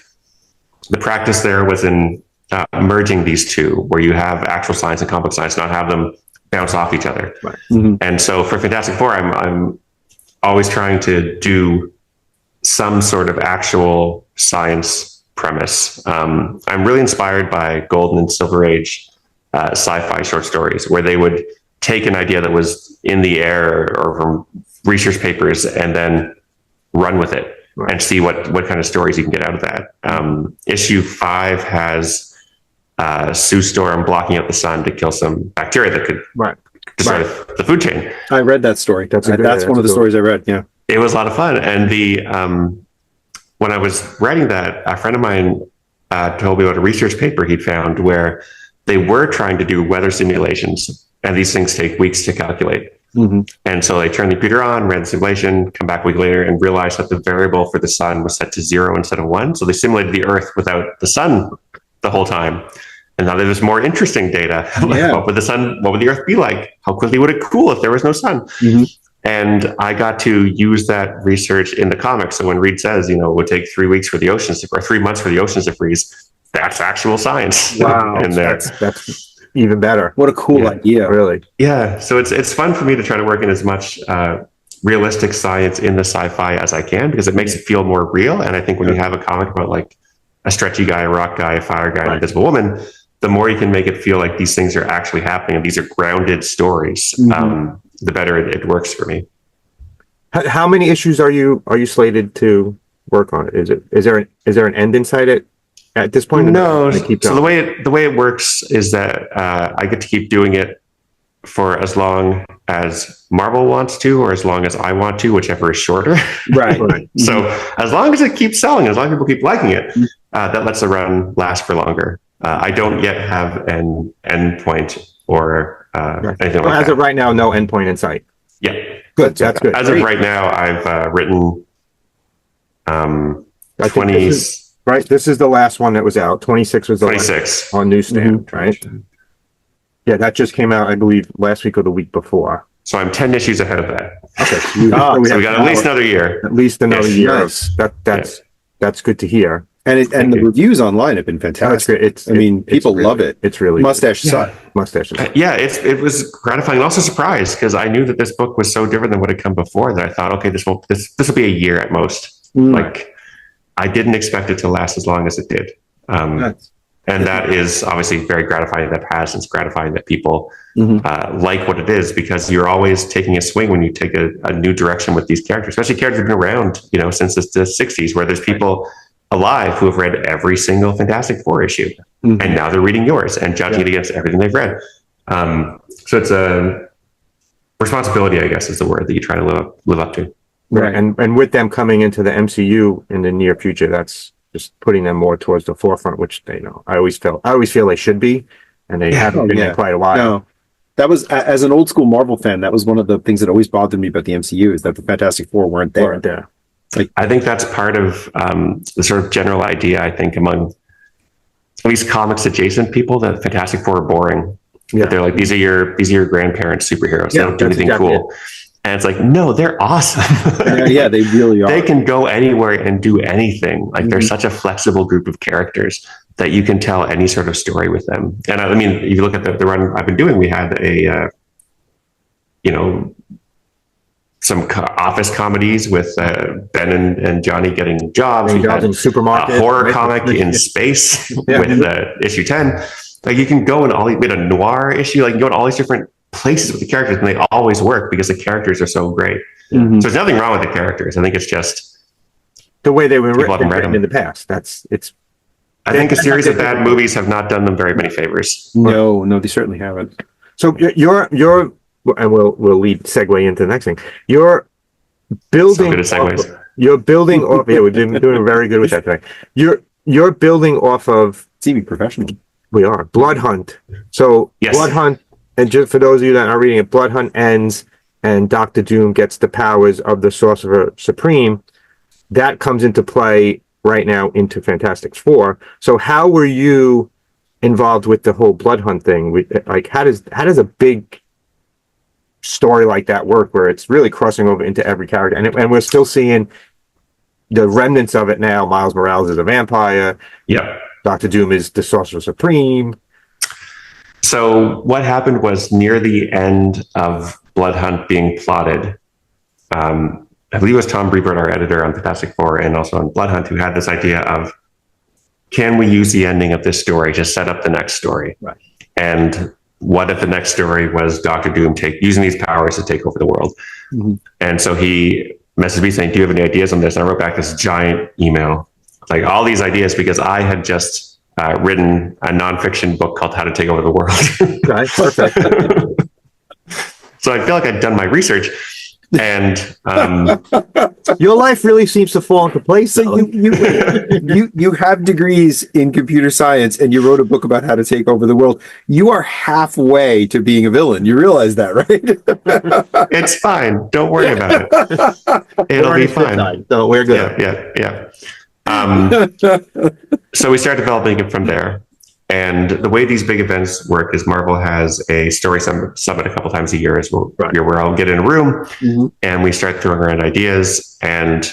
the practice there was in merging these two, where you have actual science and comic book science, not have them bounce off each other. Right. And so for Fantastic Four, I'm always trying to do some sort of actual science premise. I'm really inspired by Golden and Silver Age sci-fi short stories, where they would take an idea that was in the air or from research papers and then run with it. Right. And see what kind of stories you can get out of that. Issue 5 has Sue Storm blocking out the sun to kill some bacteria that could destroy the food chain. I read that story. That's one of the stories I read. Yeah, it was a lot of fun. And when I was writing that, a friend of mine told me about a research paper he'd found where they were trying to do weather simulations, and these things take weeks to calculate. And so they turned the computer on, ran the simulation, come back a week later, and realized that the variable for the sun was set to 0 instead of 1. So they simulated the Earth without the sun the whole time. And now there's more interesting data. What would the Earth be like? How quickly would it cool if there was no sun? And I got to use that research in the comics. So when Reed says, it would take 3 weeks for the oceans or 3 months for the oceans to freeze, that's actual science. Wow. And that's even better. What a cool idea. Really. Yeah. So it's fun for me to try to work in as much realistic science in the sci-fi as I can, because it makes it feel more real. And I think when you have a comic about like a stretchy guy, a rock guy, a fire guy, an invisible woman, the more you can make it feel like these things are actually happening and these are grounded stories, the better it works for me. How many issues are you slated to work on? Is there an end in sight at this point? No. So the way it works is that I get to keep doing it for as long as Marvel wants to, or as long as I want to, whichever is shorter. Right. So as long as it keeps selling, as long as people keep liking it, that lets the run last for longer. I don't yet have an endpoint or anything like that. As of right now, no endpoint in sight. Yeah. Good. That's good. As of right now, I've written 20. This is the last one that was out. 26 was the 26 on newsstand, right? Yeah, that just came out, I believe, last week or the week before. So I'm 10 issues ahead of that. Okay. So we got at least another year. At least another year. Nice. That's good to hear. And the reviews online have been fantastic. People love it. It's really mustache aside. Mustache aside. It was gratifying and also surprised because I knew that this book was so different than what had come before that I thought, okay, this will be a year at most. Like I didn't expect it to last as long as it did. And that is obviously very gratifying that passed. It's gratifying that people like what it is, because you're always taking a swing when you take a new direction with these characters, especially characters that have been around, since the 60s, where there's people alive who have read every single Fantastic Four issue, and now they're reading yours and judging it against everything they've read. So it's a responsibility, I guess, is the word that you try to live up to. Right. And with them coming into the MCU in the near future, that's just putting them more towards the forefront, which I always feel they should be, and they haven't been in quite a while. No. That was, as an old school Marvel fan, that was one of the things that always bothered me about the MCU, is that the Fantastic Four weren't there. I think that's part of the sort of general idea, I think, among at least comics adjacent people, that Fantastic Four are boring. Yeah. They're like, these are your grandparents' superheroes. They don't do anything cool. And it's like, no, they're awesome. Yeah, they really are. They can go anywhere and do anything. Like they're such a flexible group of characters that you can tell any sort of story with them. And I mean, if you look at the run I've been doing, we had some office comedies with Ben and Johnny getting jobs. We had in supermarket, a horror comic in space with issue 10. Like you can go in we had a noir issue. Like you can go in all these different places with the characters, and they always work because the characters are so great. So there's nothing wrong with the characters. I think it's just the way they were written in the past. I think a series of bad movies have not done them very many favors. No, they certainly haven't. So you're and we'll segue into the next thing. You're building. So good at You're building off. Yeah, we're doing very good with that today. You're building off of. See me professional. We are Blood Hunt. So yes. Blood Hunt, and just for those of you that are reading it, Blood Hunt ends, and Doctor Doom gets the powers of the Sorcerer Supreme. That comes into play right now into Fantastic Four. So how were you involved with the whole Blood Hunt thing? Like, how does a big story like that work, where it's really crossing over into every character, and we're still seeing the remnants of it now? Miles Morales is a vampire. Yeah. Doctor Doom is the Sorcerer Supreme. So what happened was, near the end of Blood Hunt being plotted, I believe it was Tom Brevoort, our editor on Fantastic Four and also on Blood Hunt, who had this idea of, can we use the ending of this story to set up the next story? Right. And what if the next story was Doctor Doom using these powers to take over the world? And so he messaged me saying, do you have any ideas on this? And I wrote back this giant email, like all these ideas, because I had just written a nonfiction book called How to Take Over the World. Right, perfect. So I feel like I'd done my research, and your life really seems to fall into place. So you have degrees in computer science, and you wrote a book about how to take over the world. You are halfway to being a villain. You realize that, right? It's fine. Don't worry about it. It'll be fine. So we're good. Yeah. So we started developing it from there. And the way these big events work is Marvel has a story summit a couple times a year, where I'll get in a room and we start throwing around ideas. And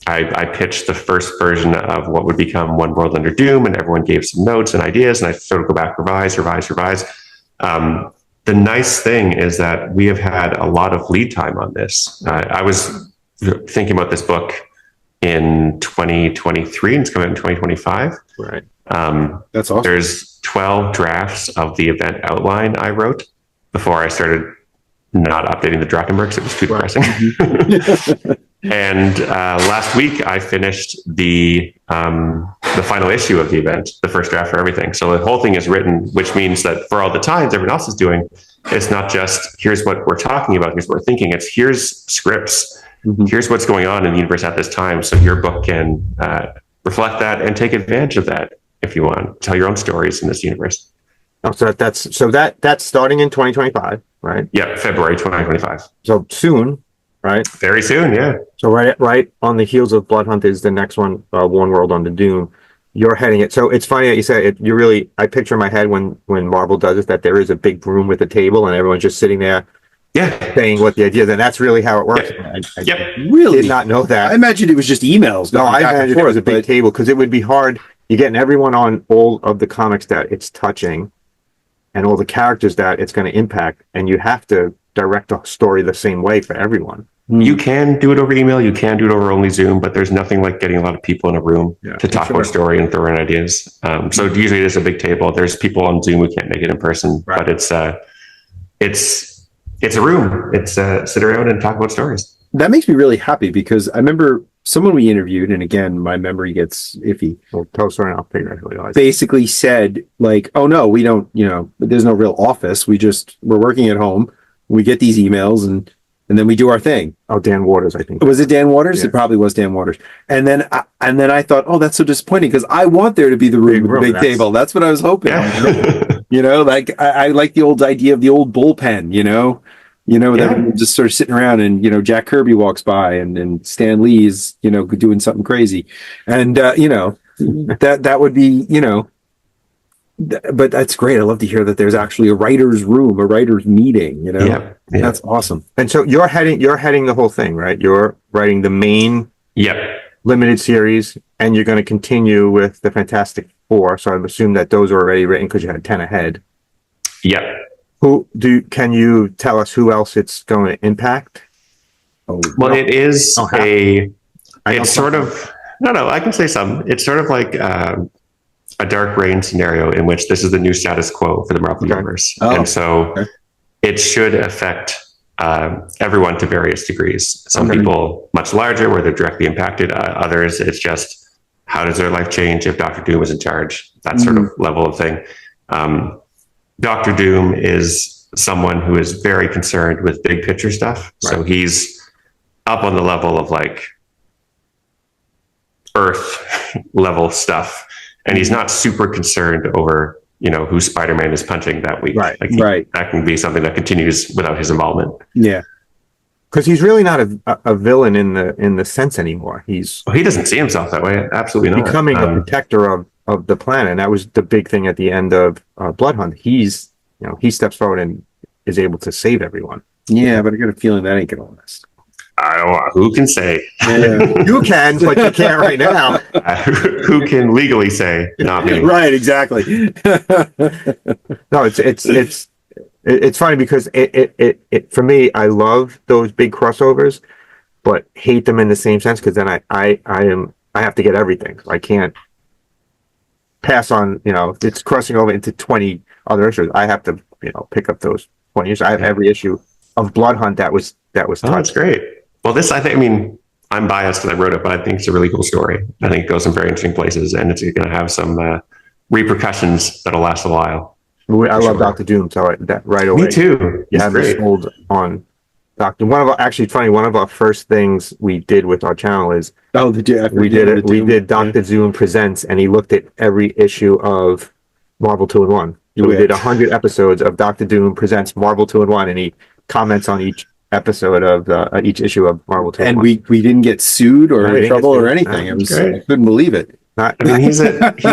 I pitched the first version of what would become One World Under Doom, and everyone gave some notes and ideas, and I sort of go back, revise. The nice thing is that we have had a lot of lead time on this. I was thinking about this book in 2023, and it's coming out in 2025. Right. That's awesome. There's 12 drafts of the event outline I wrote before I started not updating the Drakenbergs. It was too depressing. And last week I finished the final issue of the event, the first draft for everything. So the whole thing is written, which means that for all the times everyone else is doing, it's not just here's what we're talking about, here's what we're thinking. It's here's scripts, here's what's going on in the universe at this time. So your book can reflect that and take advantage of that if you want. Tell your own stories in this universe. Oh, so that's starting in 2025, right? Yeah, February 2025. So soon, right? Very soon, yeah. So right on the heels of Bloodhunt is the next one, One World on the Doom. You're heading it. So it's funny that you said it. You really, I picture in my head when Marvel does it that there is a big room with a table and everyone's just sitting there, saying what the idea is, and that's really how it works. I Really did not know that. I imagined it was just emails. No, I imagined it was a big table because it would be hard. You're getting everyone on all of the comics that it's touching, and all the characters that it's going to impact, and you have to direct a story the same way for everyone. You can do it over email, you can do it over only Zoom, but there's nothing like getting a lot of people in a room to talk about story and throw in ideas. So usually it is a big table. There's people on Zoom who can't make it in person, but it's a room. It's sit around and talk about stories. That makes me really happy because I remember someone we interviewed, and again, my memory gets iffy. Well, tell us, I'll figure out who it was. Basically said like, oh no, we don't, there's no real office. We're working at home. We get these emails and then we do our thing. Oh, Dan Waters, I think. Was it Dan Waters? Yeah. It probably was Dan Waters. And then I thought, oh, that's so disappointing because I want there to be the room with the big table. That's what I was hoping. Like I like the old idea of the old bullpen, that just sort of sitting around and, Jack Kirby walks by and Stan Lee's, doing something crazy. And, that would be, but that's great. I love to hear that there's actually a writer's room, a writer's meeting, That's awesome. And so you're heading the whole thing, right? You're writing the main limited series, and you're going to continue with the Fantastic Four. So I assume that those are already written because you had 10 ahead. Yeah. Can you tell us who else it's going to impact? It is it's sort of, I can say some. It's sort of like a Dark Reign scenario in which this is the new status quo for the Marvel Universe. And so it should affect everyone to various degrees. Some people much larger where they're directly impacted. Others, it's just how does their life change if Dr. Doom is in charge? That sort of level of thing. Dr. Doom is someone who is very concerned with big picture stuff. So he's up on the level of like Earth level stuff. And he's not super concerned over, who Spider-Man is punching that week. That can be something that continues without his involvement. Yeah. Because he's really not a villain in the sense anymore. He doesn't see himself that way. Absolutely not. Becoming a protector of the planet. And that was the big thing at the end of Bloodhunt. He steps forward and is able to save everyone. Yeah, but I got a feeling that ain't going to last. I don't know. Who can say? Yeah. You can, but you can't right now. Who can legally say? Not me. Right, exactly. No, it's funny because it for me, I love those big crossovers, but hate them in the same sense because then I have to get everything. I can't pass on. If it's crossing over into 20 other issues, I have to pick up those 20 issues. I have every issue of Bloodhunt that was touched. Oh, that's great. Well, I'm biased because I wrote it, but I think it's a really cool story. I think it goes some very interesting places, and it's going to have some repercussions that'll last a while. I love Dr. Doom, so that right away. Me too. You have this hold on Dr. One of our first things we did with our channel is we did Dr. Doom Presents, and he looked at every issue of Marvel 2-in-1. So we did 100 episodes of Dr. Doom Presents Marvel 2-in-1, and he comments on each episode of each issue of Marvel 2-in-1. And we didn't get sued or in trouble or anything. I couldn't believe it. He's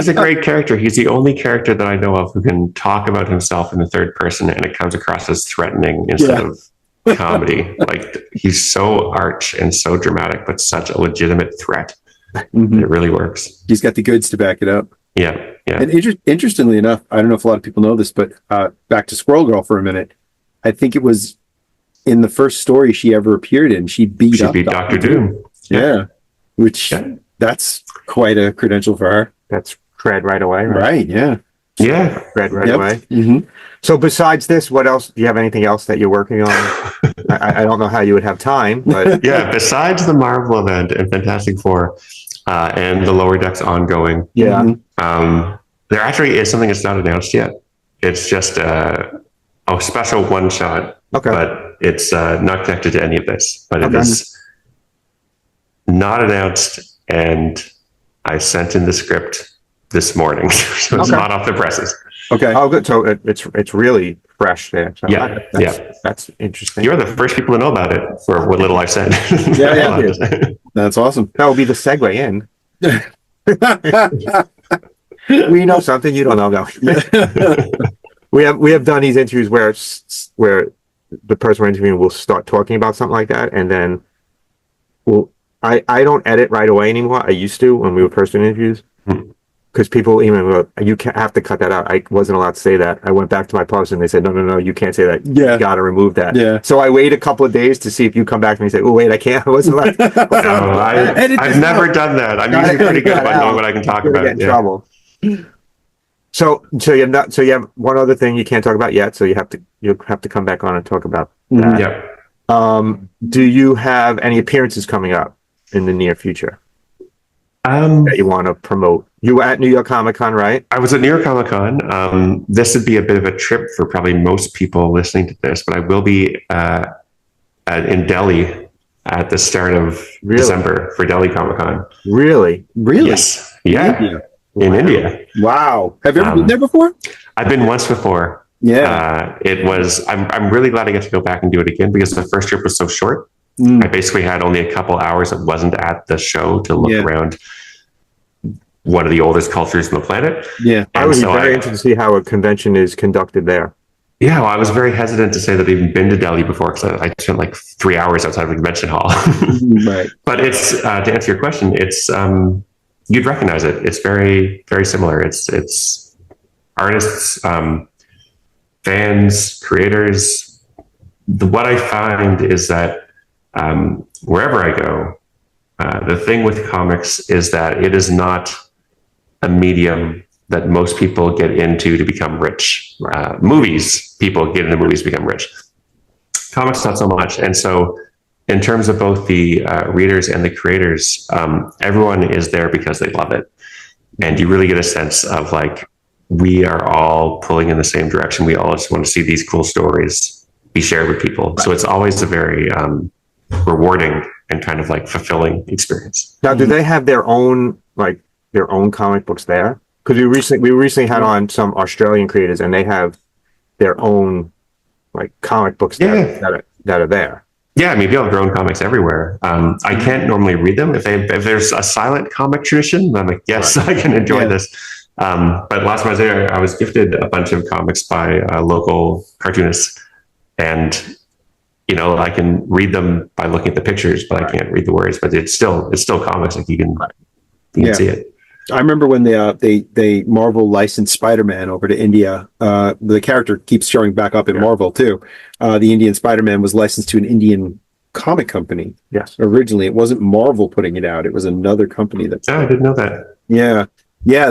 a great character. He's the only character that I know of who can talk about himself in the third person, and it comes across as threatening instead of comedy. Like he's so arch and so dramatic, but such a legitimate threat. It really works. He's got the goods to back it up. Yeah. And interestingly enough, I don't know if a lot of people know this, but back to Squirrel Girl for a minute. I think it was in the first story she ever appeared in, she beat Dr. Doom. Yeah. Which that's quite a credential for her. That's tread right away, right? Right. Yeah. Yeah. Tread right Yep. away. Mm-hmm. So besides this, what else? Do you have anything else that you're working on? I don't know how you would have time, but Yeah. Besides the Marvel event and Fantastic Four, and the Lower Decks ongoing, yeah. there actually is something that's not announced yet. It's just a special one shot, Okay. but it's not connected to any of this. But it Okay. is not announced, and I sent in the script this morning, so it's Okay. hot off the presses. Okay. Oh, good. So it's really fresh there. So Yeah, that's interesting. You're the first people to know about it for what little I've said. Yeah. That's awesome. That will be the segue in. We know something you don't know. No. we have done these interviews where the person we're interviewing will start talking about something like that, and then I don't edit right away anymore. I used to when we were first doing interviews. Because people even go, you can't have to cut that out. I wasn't allowed to say that. I went back to my post and they said, no, you can't say that. Yeah. You got to remove that. Yeah. So I wait a couple of days to see if you come back to me and say, oh, wait, I can't. I wasn't allowed. No, I've never done that. I'm usually pretty good about knowing what I can talk about. Get in trouble. So you have one other thing you can't talk about yet. So you'll have to come back on and talk about that. Yep. Do you have any appearances coming up in the near future that you want to promote? You were at New York Comic Con, right? I was at New York Comic Con. This would be a bit of a trip for probably most people listening to this, but I will be in Delhi at the start of December for Delhi Comic Con. Really? Yes. Yeah. In India. Wow. Have you ever been there before? I've been once before. Yeah. It was. I'm really glad I get to go back and do it again because the first trip was so short. I basically had only a couple hours that wasn't at the show to look around one of the oldest cultures on the planet. Yeah. I would be very interested to see how a convention is conducted there. Yeah, well, I was very hesitant to say that I've even been to Delhi before because I spent like 3 hours outside of the convention hall. Right. But it's to answer your question, it's you'd recognize it. It's very, very similar. It's artists, fans, creators. What I find is that wherever I go, the thing with comics is that it is not a medium that most people get into to become rich. Movies, people get into movies to become rich. Comics, not so much. And so in terms of both the readers and the creators, everyone is there because they love it. And you really get a sense of like, we are all pulling in the same direction. We all just want to see these cool stories be shared with people. So it's always a very rewarding and kind of like fulfilling experience. Now, do they have their own comic books there? Because we recently had on some Australian creators, and they have their own like comic books that are there. Yeah, I mean, people have their own comics everywhere. I can't normally read them. If there's a silent comic tradition, I'm like, yes, I can enjoy this. But last time I was there, I was gifted a bunch of comics by local cartoonists, and I can read them by looking at the pictures, but I can't read the words. But it's still comics. Like you can see it. I remember when they Marvel licensed Spider-Man over to India. The character keeps showing back up in Marvel too. The Indian Spider-Man was licensed to an Indian comic company. Yes. Originally, it wasn't Marvel putting it out; it was another company that. Oh, I didn't know that. Yeah.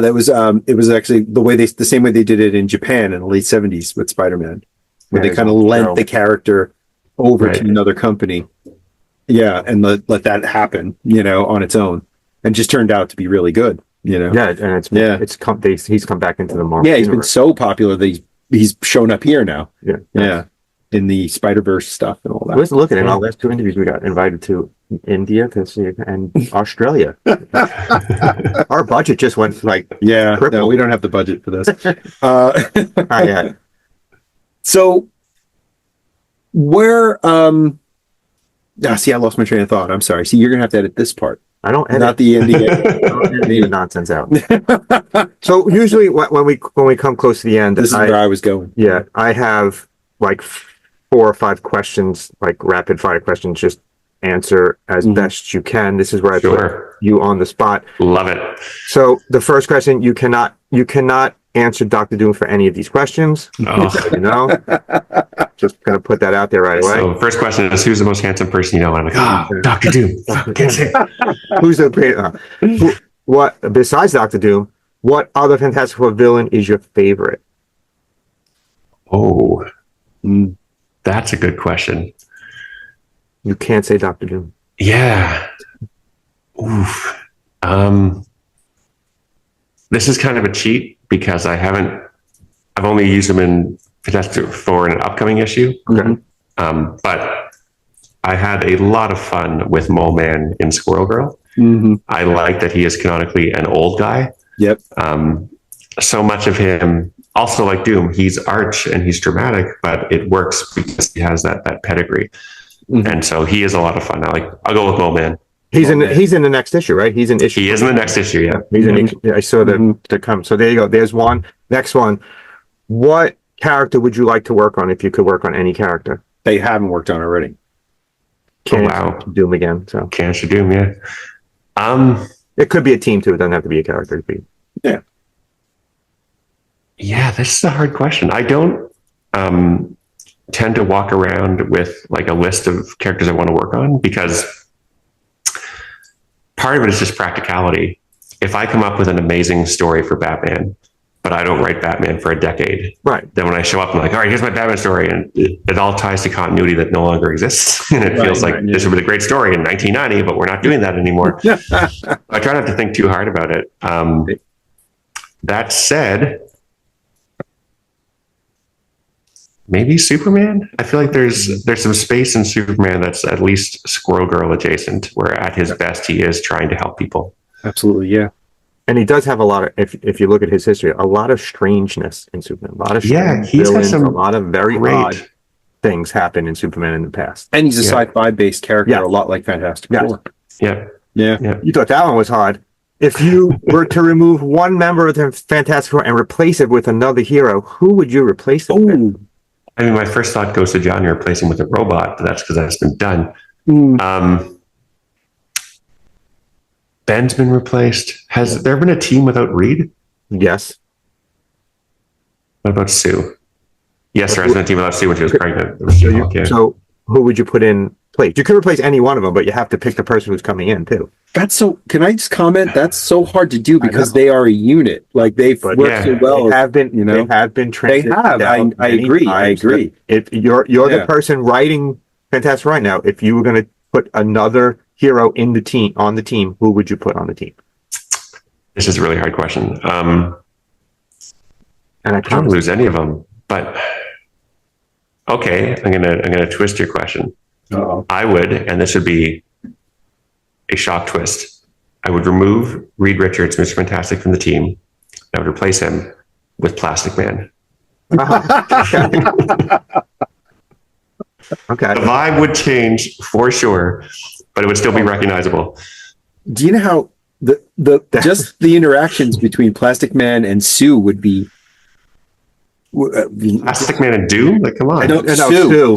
That was. It was actually the same way they did it in Japan in the late '70s with Spider-Man, where they kind of lent the character over to another company. Yeah, and let that happen, on its own, and just turned out to be really good. Yeah, and he's come back into the Marvel. Yeah, he's been so popular that he's shown up here now. Yeah, in the Spider-Verse stuff and all that. I was looking at our last two interviews. We got invited to India to see and Australia. Our budget just went like triple. No, we don't have the budget for this. Yeah. So where see, I lost my train of thought. I'm sorry. See, you're gonna have to edit this part. I don't edit. Not the India. the nonsense out. So usually when we come close to the end, this is where I was going. Yeah, I have like 4 or 5 questions, like rapid fire questions. Just answer as best you can. This is where I put you on the spot. Love it. So the first question: you cannot answer Dr. Doom for any of these questions. Just gonna put that out there right away. So first question is, who's the most handsome person you know? And I'm like, Dr. Doom. Can't say. Who's the what besides Dr. Doom? What other Fantastic Four villain is your favorite? Oh, that's a good question. You can't say Doctor Doom. Yeah. Oof. This is kind of a cheat because I've only used him in Fantastic Four in an upcoming issue. Okay. But I had a lot of fun with Mole Man in Squirrel Girl. I like that he is canonically an old guy. Yep. So much of him, also like Doom, he's arch and he's dramatic, but it works because he has that pedigree. And so he is a lot of fun. I'll go with Mole Man. He's in the next issue, right? He's in issue. He is in the next issue, yeah. He's in. I saw that to come. So there you go. There's one. Next one. What character would you like to work on if you could work on any character? They haven't worked on already. Can't Doom again. So Can't Doom, yeah. It could be a team too. It doesn't have to be a character. Yeah. Yeah, this is a hard question. I don't tend to walk around with like a list of characters I want to work on because part of it is just practicality. If I come up with an amazing story for Batman, but I don't write Batman for a decade, right? Then when I show up, I'm like, all right, here's my Batman story, and it all ties to continuity that no longer exists, and it feels like this would be a great story in 1990, but we're not doing that anymore. I try not to think too hard about it. That said, maybe Superman. I feel like there's some space in Superman that's at least Squirrel Girl adjacent, where at his best he is trying to help people. Absolutely, yeah. And he does have a lot of, if you look at his history, a lot of strangeness in Superman. A lot of he's villains, had some a lot of very great odd things happen in Superman in the past. And he's a sci-fi based character, a lot like Fantastic Four. Yeah. You thought that one was hard. If you were to remove one member of the Fantastic Four and replace it with another hero, who would you replace it with? I mean, my first thought goes to John, you're replacing with a robot, but that's because that's been done. Ben's been replaced. Has there been a team without Reed? Yes. What about Sue? Yes, there has been a team without Sue when she was pregnant. So who would you put in place? You could replace any one of them, but you have to pick the person who's coming in too. That's so. Can I just comment? That's so hard to do because they are a unit. Like they've worked so well. They have been. They have been. They have. I agree. I agree. If you're the person writing Fantastic right now, if you were going to put another hero in the team on the team, who would you put on the team? This is a really hard question. And I don't lose any of them, but okay, I'm gonna twist your question. I would, and this would be a shock twist. I would remove Reed Richards, Mr. Fantastic, from the team. I would replace him with Plastic Man. Okay. The vibe would change for sure, but it would still be recognizable. Do you know how just the interactions between Plastic Man and Sue would be? Plastic Man and Doom? Like, come on.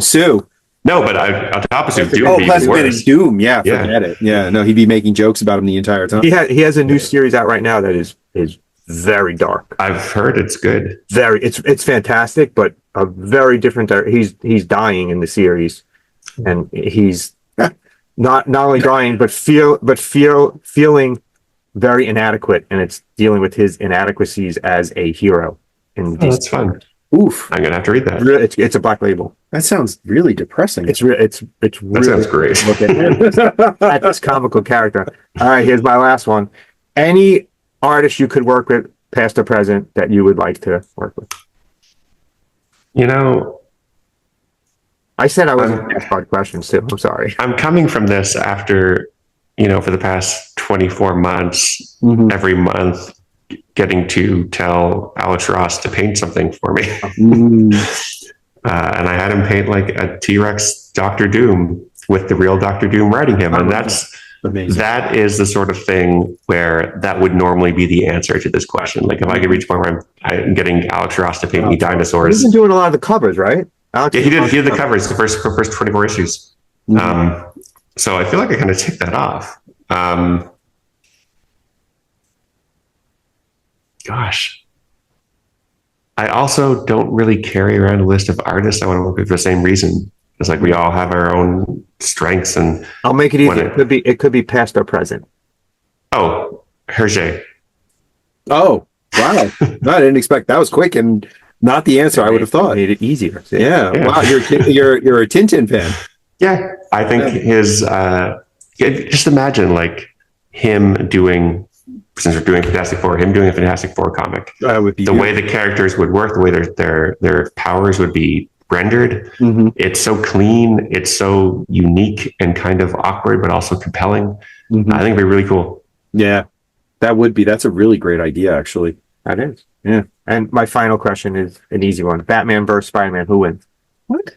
Sue. No, but on top of Doom, Plastic Man and Doom. Yeah, forget it. Yeah, no, he'd be making jokes about him the entire time. He has a new series out right now that is very dark. I've heard it's good. It's fantastic, but a very different. He's dying in the series, and he's not only dying, but feeling very inadequate, and it's dealing with his inadequacies as a hero. That's fun. Oof! I'm gonna have to read that. It's a Black Label. That sounds really depressing. It's really that sounds great. Look at this comical character. All right, here's my last one. Any artist you could work with, past or present, that you would like to work with? You know, I said I wasn't going to ask hard questions too. I'm sorry. I'm coming from this after, for the past 24 months, every month, getting to tell Alex Ross to paint something for me. And I had him paint like a T-Rex Doctor Doom with the real Doctor Doom riding him. And that's amazing. That is the sort of thing where that would normally be the answer to this question. Like if I could reach a point where I'm getting Alex Ross to paint me dinosaurs. He's been doing a lot of the covers, right? Alex he did the covers, the first 24 issues. So I feel like I kind of ticked that off. Gosh. I also don't really carry around a list of artists I want to work with for the same reason. It's like we all have our own strengths, and I'll make it easy. It could be past or present. Oh, Hergé. Oh, Wow. No, I didn't expect that was quick and not the answer I would have thought. Made it easier. Yeah. Wow. You're a Tintin fan. Yeah. I think just imagine like him doing, since we're doing Fantastic Four, him doing a Fantastic Four comic. Would be the way the characters would work, the way their powers would be rendered. Mm-hmm. It's so clean. It's so unique and kind of awkward, but also compelling. Mm-hmm. I think it'd be really cool. Yeah. That's a really great idea, actually. That is. Yeah. And my final question is an easy one. Batman versus Spider-Man, who wins? What?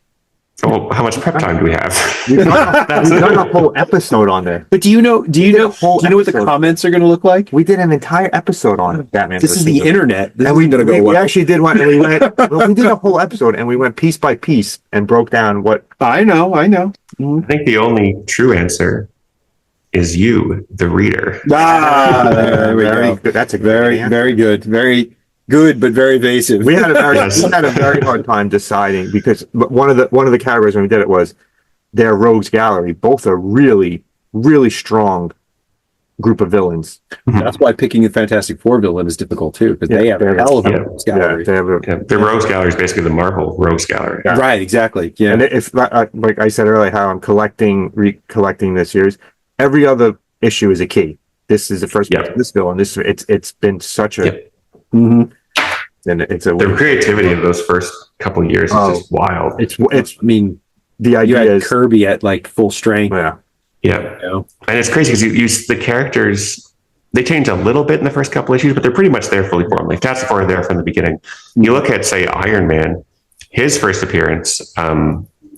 Oh, how much prep time do we have? We've done a whole episode on there. But do you know what the comments are going to look like? We did an entire episode on Batman. This is the internet. This and isn't going to go well. We actually did one, and we went. Well, we did a whole episode, and we went piece by piece and broke down what. I know. I think the only true answer is you, the reader. There we go. Good. That's a very good. Very good, but very evasive. We had a very hard time deciding because one of the categories when we did it was their rogues gallery. Both are really, really strong group of villains. That's why picking a Fantastic Four villain is difficult too, because they have a hell of a rogues gallery. Their rogues gallery is basically the Marvel rogues gallery. Yeah. Right, exactly. Yeah. And if like I said earlier, how I'm recollecting this series, every other issue is a key. This is the first book of this villain. It's been such a and it's a the creativity of those first couple of years is just wild. It's I mean the idea you had is Kirby at like full strength. Yeah. And it's crazy because you use the characters, they change a little bit in the first couple issues, but they're pretty much there fully formed. Like Fantastic Four are there from the beginning. You look at, say, Iron Man, his first appearance,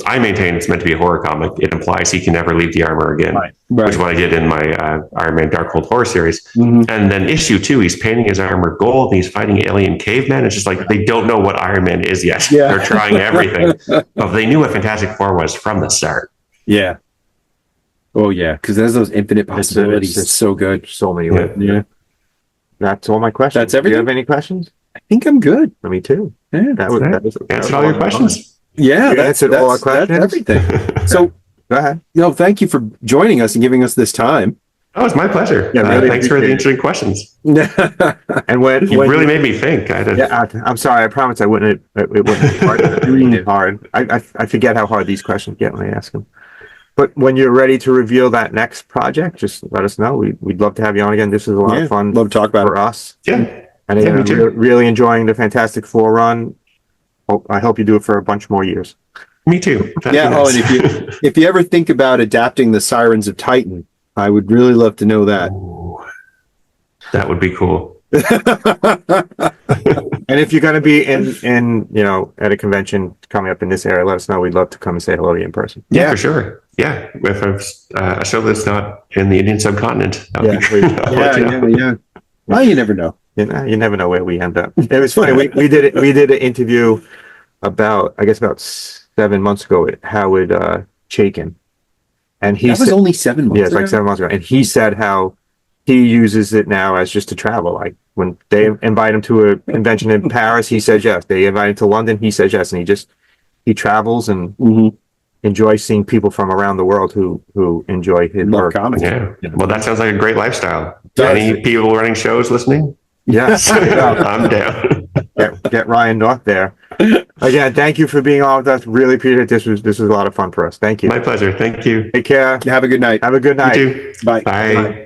I maintain it's meant to be a horror comic. It implies he can never leave the armor again, which is what I did in my Iron Man Darkhold horror series. And then issue 2, he's painting his armor gold and he's fighting alien cavemen. It's just like they don't know what Iron Man is yet. They're trying everything. But they knew what Fantastic Four was from the start. Yeah. Oh, yeah. Because there's those infinite possibilities. It's so good. So many ways. Yeah. That's all my questions. That's everything. Do you have any questions? I think I'm good. Me too. Yeah. Answered all your questions. Yeah, that's all our questions. That's everything. So, go ahead. Thank you for joining us and giving us this time. Oh, it's my pleasure. Thanks for the interesting questions. And when you really made me think. I'm sorry. I promise I wouldn't. It wouldn't be hard. Really hard. I forget how hard these questions get when I ask them. But when you're ready to reveal that next project, just let us know. We'd love to have you on again. This is a lot of fun. Love to talk about for us. Yeah. And really enjoying the Fantastic Four run. I hope you do it for a bunch more years. Me too. Nice. And if you ever think about adapting the Sirens of Titan, I would really love to know that. Ooh, that would be cool. And if you're going to be in at a convention coming up in this area, let us know. We'd love to come and say hello to you in person. Yeah, for sure. Yeah, if a show that's not in the Indian subcontinent. Yeah. Well, you never know. You never know where we end up. It was funny. We did an interview about 7 months ago with Howard Chaykin, and he was only 7 months. Yeah, it's like 7 months ago, and he said how he uses it now as just to travel. Like when they invite him to a convention in Paris, he says yes. They invite him to London, he says yes, and he travels and enjoys seeing people from around the world who enjoy his work. Comics. Yeah. Well, that sounds like a great lifestyle. Any people running shows listening? Yes, I'm down. Get Ryan North there. Again, thank you for being on with us. Really appreciate it. This was a lot of fun for us. Thank you. My pleasure. Thank you. Take care. Have a good night. Have a good night. You too. Bye. Bye.